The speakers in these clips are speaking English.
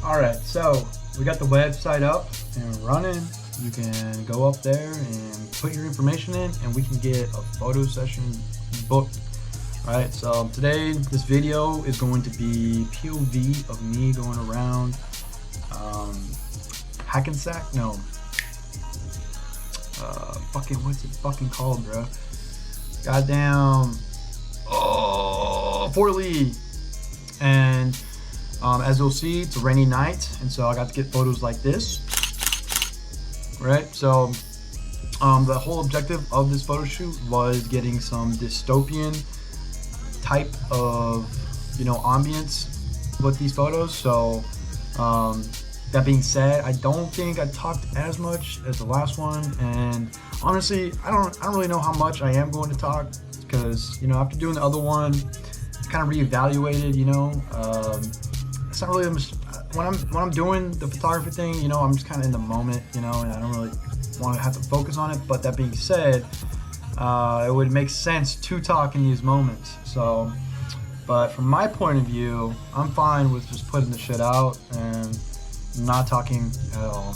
Alright, so we got the website up and running. You can go up there and put your information in and we can get a photo session booked. Alright, so today this video is going to be POV of me going around Hackensack? No. What's it fucking called, bro? Goddamn. Oh, Fort Lee. And as you'll see, it's a rainy night, and so I got to get photos like this. Right, so the whole objective of this photo shoot was getting some dystopian type of, ambience with these photos. So that being said, I don't think I talked as much as the last one, and honestly, I don't really know how much I am going to talk, because after doing the other one, I kind of reevaluated. It's not really when I'm doing the photography thing, I'm just kind of in the moment, and I don't really want to have to focus on it. But that being said, it would make sense to talk in these moments. So, but from my point of view, I'm fine with just putting the shit out and not talking at all.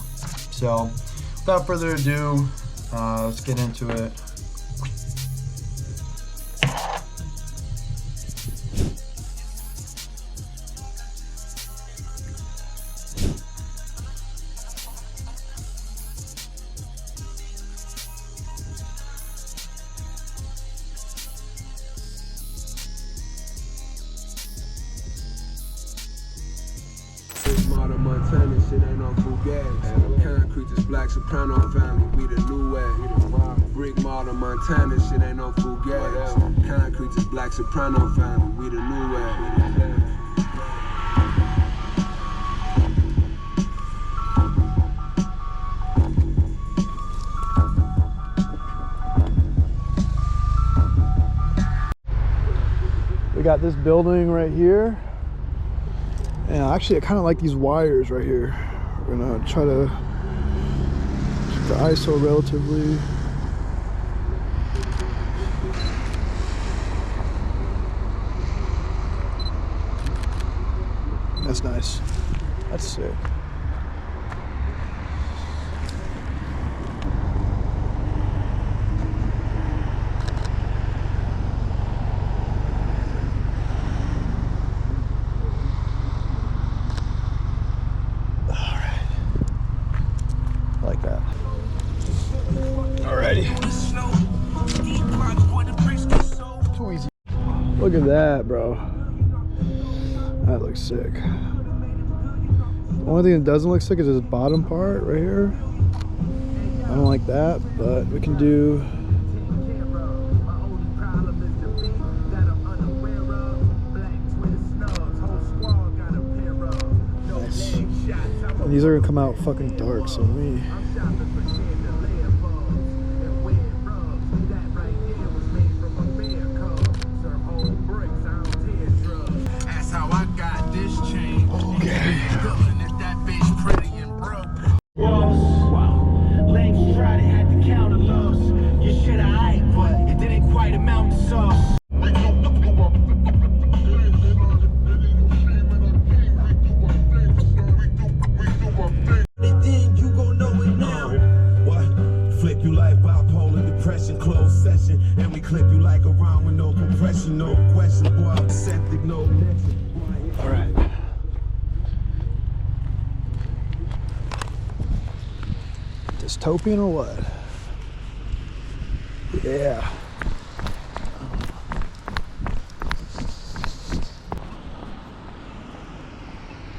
So without further ado, let's get into it. Modern Montana, shit ain't on full gas. Concrete is black soprano family, we the new wave. Brick modern Montana, shit ain't on full gas. Concrete is black soprano family, we the new wave. We got this building right here. And actually, I kind of like these wires right here. We're gonna try to keep the ISO relatively. That's nice. That's sick. Look at that, bro. That looks sick. The only thing that doesn't look sick is this bottom part right here. I don't like that, but we can do. Nice. And these are gonna come out fucking dark, so me. And we clip you like a round with no compression, no question, boy, I'm septic, no connection. All right. Dystopian or what? Yeah.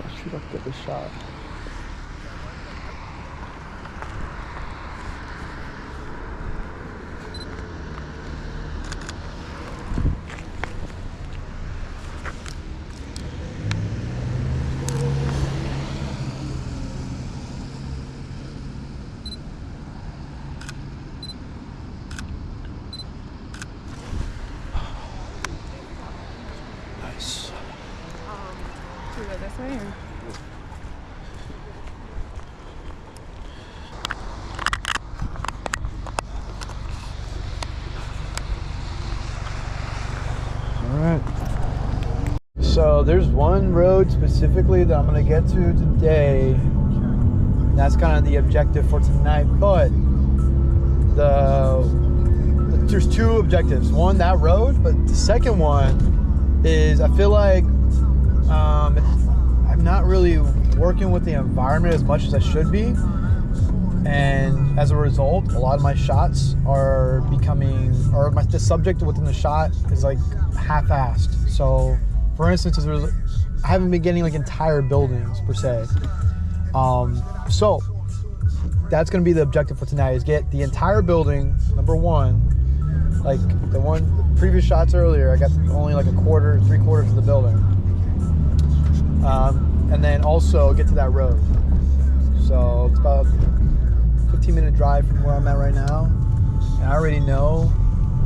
Let's see if I can get this shot. Should we go this way or? All right. So there's one road specifically that I'm gonna get to today. That's kind of the objective for tonight, but there's two objectives. One, that road, but the second one is I feel like I'm not really working with the environment as much as I should be, and as a result, a lot of my shots are becoming, or the subject within the shot is like half-assed. So, for instance, I haven't been getting like entire buildings per se. So that's gonna be the objective for tonight, is get the entire building, number one. Like the previous shots earlier, I got only like 3/4 of the building. And then also get to that road. So it's about a 15-minute drive from where I'm at right now. And I already know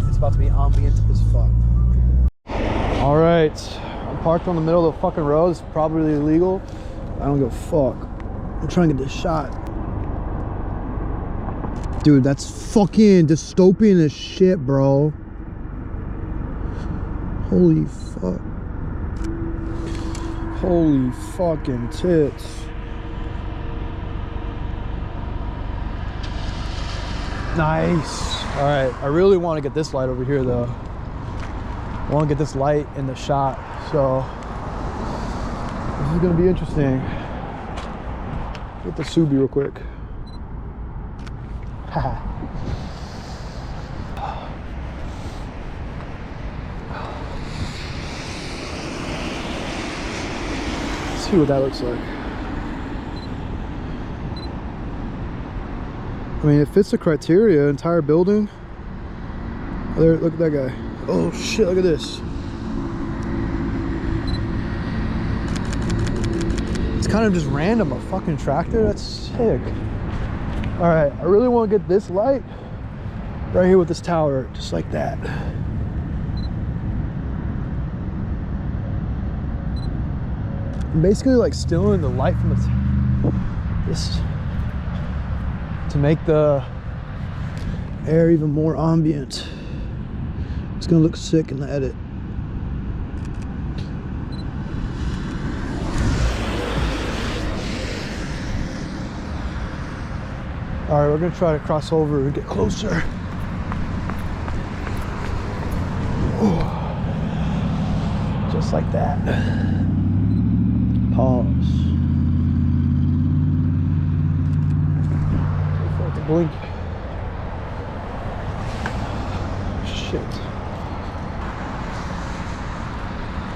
it's about to be ambient as fuck. All right, I'm parked on the middle of the fucking road. It's probably illegal. I don't give a fuck. I'm trying to get this shot. Dude, that's fucking dystopian as shit, bro. Holy fuck. Holy fucking tits. Nice. All right, I really want to get this light over here though. I want to get this light in the shot, so this is gonna be interesting. Get the Subi real quick. Haha. Let's see what that looks like. I mean, it fits the criteria. Entire building. Oh, there, look at that guy. Oh shit! Look at this. It's kind of just random. A fucking tractor. That's sick. All right, I really want to get this light right here with this tower, just like that. I'm basically like stealing the light from this to make the air even more ambient. It's gonna look sick in the edit. All right, we're gonna try to cross over and get closer. Ooh. Just like that. Pause. Wait for it to blink. Shit.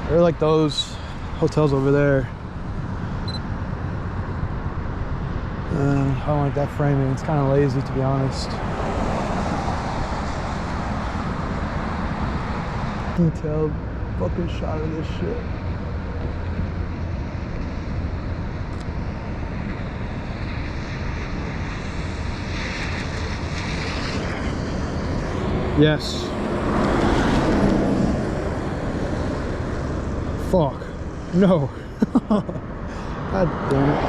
They're like those hotels over there. I don't like that framing. It's kind of lazy, to be honest. Hotel fucking shot of this shit. Yes. Fuck. No. God damn it.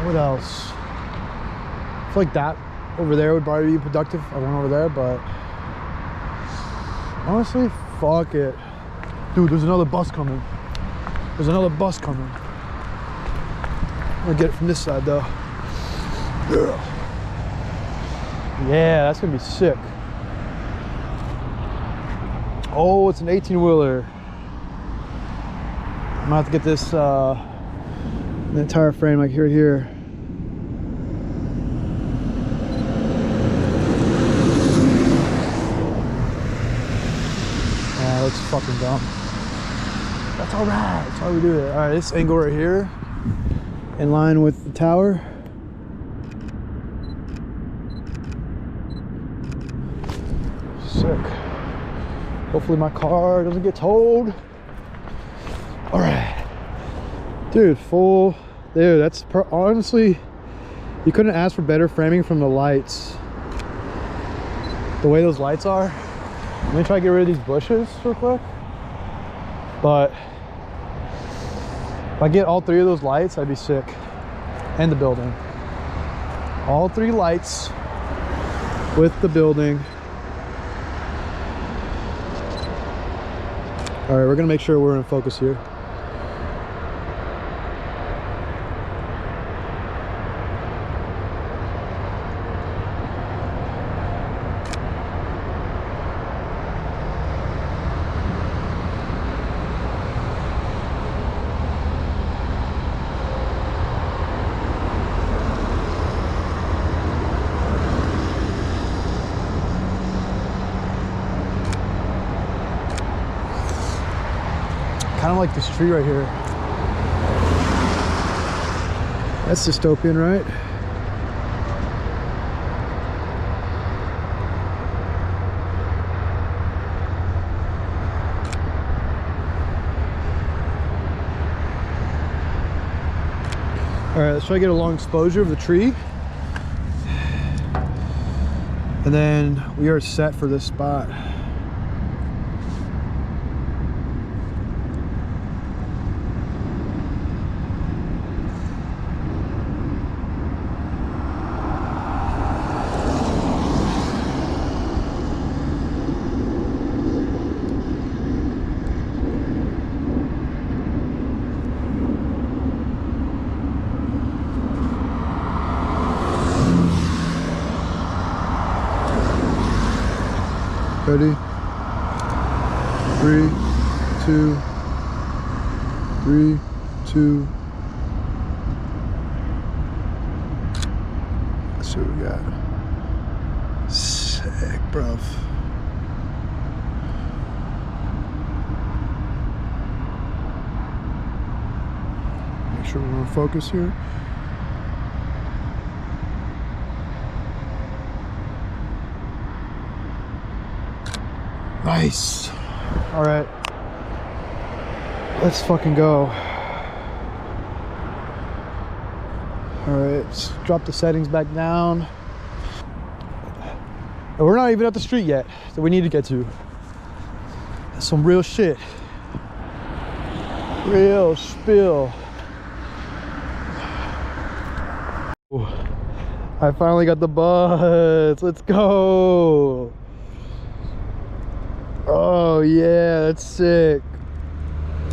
What else? I feel like that over there would probably be productive. I went over there, but honestly, fuck it. Dude, there's another bus coming. There's another bus coming. I'm gonna get it from this side though. Yeah, that's gonna be sick. Oh, it's an 18-wheeler. I'm gonna have to get this the entire frame like here. Yeah, it looks fucking dumb. That's all right. That's how we do it. All right, this angle right here, in line with the tower. Sick. Hopefully my car doesn't get towed. All right, dude, full. Dude, that's honestly, you couldn't ask for better framing from the lights. The way those lights are. Let me try to get rid of these bushes real quick. But If I get all 3 of those lights, I'd be sick. And the building. All 3 lights with the building. All right, we're gonna make sure we're in focus here. Kind of like this tree right here. That's dystopian, right? All right, let's try to get a long exposure of the tree. And then we are set for this spot. Ready? 3, 2, 3, 2. Let's see what we got. Sick, bruv. Make sure we're in focus here. Nice. All right, let's fucking go. All right, let's drop the settings back down. And we're not even at the street yet that we need to get to. That's some real shit. Real spill. I finally got the bus. Let's go. Oh yeah, that's sick.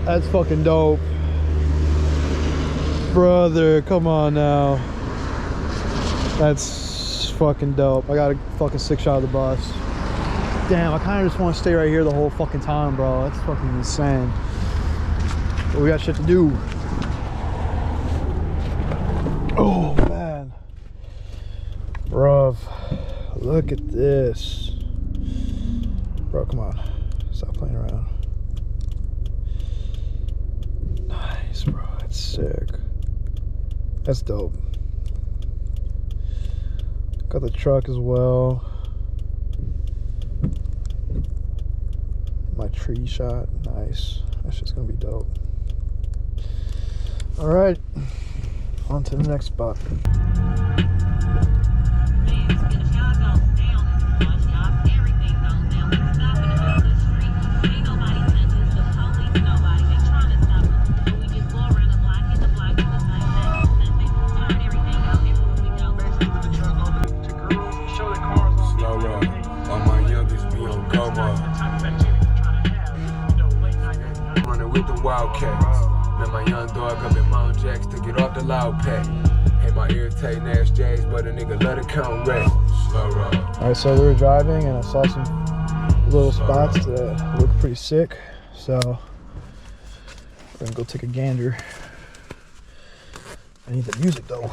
That's fucking dope. Brother, come on now. That's fucking dope. I got a fucking sick shot of the bus. Damn, I kind of just want to stay right here the whole fucking time, bro. That's fucking insane. But we got shit to do. Oh man. Bruv, look at this. Bro, come on. Stop playing around. Nice, bro. That's sick. That's dope. Got the truck as well. My tree shot. Nice. That's just gonna be dope. Alright. On to the next spot. Man, my young dog up in Mount Jacks to get off the loud pack. Hey, my irritating ass J's, but a nigga let it count red. Alright, so we were driving and I saw some little spots that look pretty sick. So we're gonna go take a gander. I need the music though.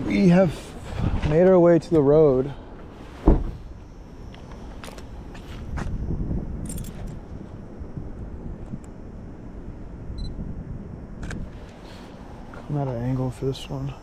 We have made our way to the road. I'm at an angle for this one.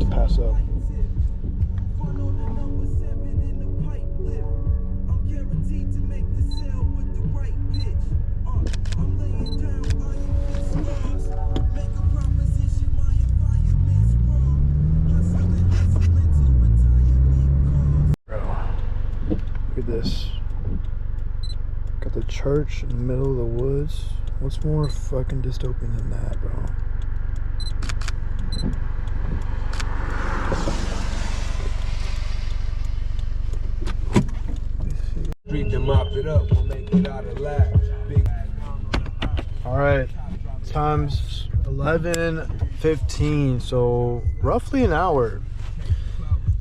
Pass up. Look at this. Got the church in the middle of the woods. What's more fucking dystopian than that, bro? Street to mop it up, we'll make it out of life. All right, time's 11:15, so roughly an hour,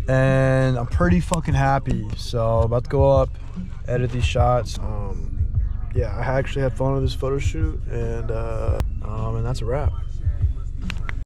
and I'm pretty fucking happy. So about to go up, edit these shots. Yeah, I actually had fun with this photo shoot, and that's a wrap.